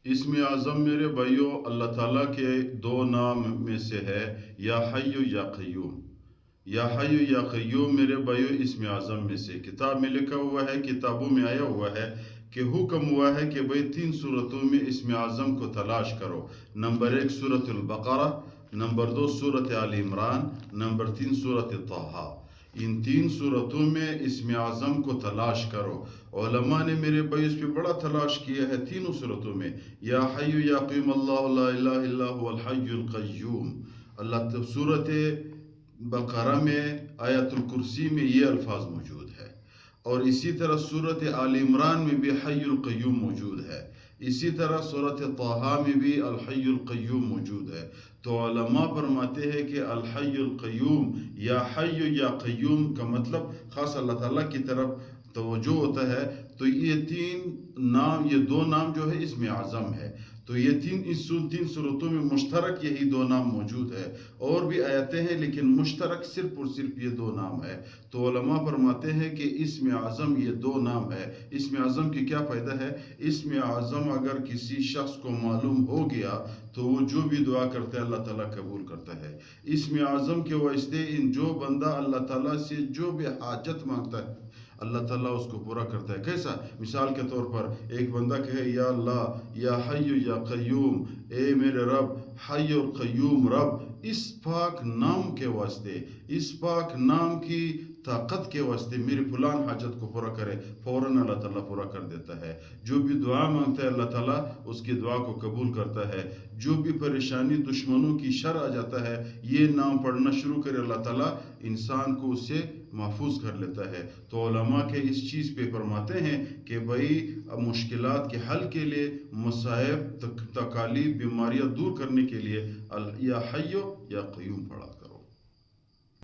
اسم اعظم میرے بھائیوں اللہ تعالیٰ کے دو نام میں سے ہے، یا حی یا قیوم۔ یا حی یا قیوم میرے بھائیوں اسم اعظم میں سے، کتاب میں لکھا ہوا ہے، کتابوں میں آیا ہوا ہے کہ حکم ہوا ہے کہ بھئی 3 صورتوں میں اسم اعظم کو تلاش کرو۔ نمبر 1 سورۃ البقرہ، نمبر 2 سورۃ آل عمران، نمبر 3 سورۃ طٰہٰ۔ ان 3 صورتوں میں اسم اعظم کو تلاش کرو۔ علماء نے میرے بھائی اس پہ بڑا تلاش کیا ہے تینوں صورتوں میں، یا حی یا قیوم اللہ لا الہ الا هو الحی القیوم۔ اللہ سورۃ بقرہ میں آیت الکرسی میں یہ الفاظ موجود ہے، اور اسی طرح سورۃ آل عمران میں بھی حی القیوم موجود ہے، اسی طرح سورۃ طٰہٰ میں بھی الحی القیوم موجود ہے۔ تو علماء فرماتے ہیں کہ الحی القیوم یا حی یا قیوم کا مطلب خاص اللہ تعالیٰ کی طرف توجہ ہوتا ہے۔ تو یہ 2 نام جو ہے اسم اعظم ہے، تو یہ 3 صورتوں میں مشترک یہی 2 نام موجود ہے، اور بھی آیتیں ہیں لیکن مشترک صرف اور صرف یہ 2 نام ہے۔ تو علماء فرماتے ہیں کہ اسم اعظم یہ 2 نام ہے۔ اسم اعظم کی کیا فائدہ ہے؟ اسم اعظم اگر کسی شخص کو معلوم ہو گیا تو وہ جو بھی دعا کرتا ہے اللہ تعالیٰ قبول کرتا ہے۔ اسم اعظم کے واسطے جو بندہ اللہ تعالیٰ سے جو بھی حاجت مانگتا ہے اللہ تعالیٰ اس کو پورا کرتا ہے۔ کیسا؟ مثال کے طور پر ایک بندہ کہے یا اللہ یا حی یا قیوم، اے میرے رب حی اور قیوم رب، اس پاک نام کے واسطے، اس پاک نام کی طاقت کے واسطے میری فلان حاجت کو پورا کرے، فوراً اللہ تعالیٰ پورا کر دیتا ہے۔ جو بھی دعا مانگتا ہے اللہ تعالیٰ اس کی دعا کو قبول کرتا ہے۔ جو بھی پریشانی دشمنوں کی شر آ جاتا ہے، یہ نام پڑھنا شروع کرے اللہ تعالیٰ انسان کو اس سے محفوظ کر لیتا ہے۔ تو علماء کے اس چیز پہ فرماتے ہیں کہ بھئی مشکلات کے حل کے لیے، مصائب تکالیف بیماریاں دور کرنے کے لیے یا حی یا قیوم پڑھا۔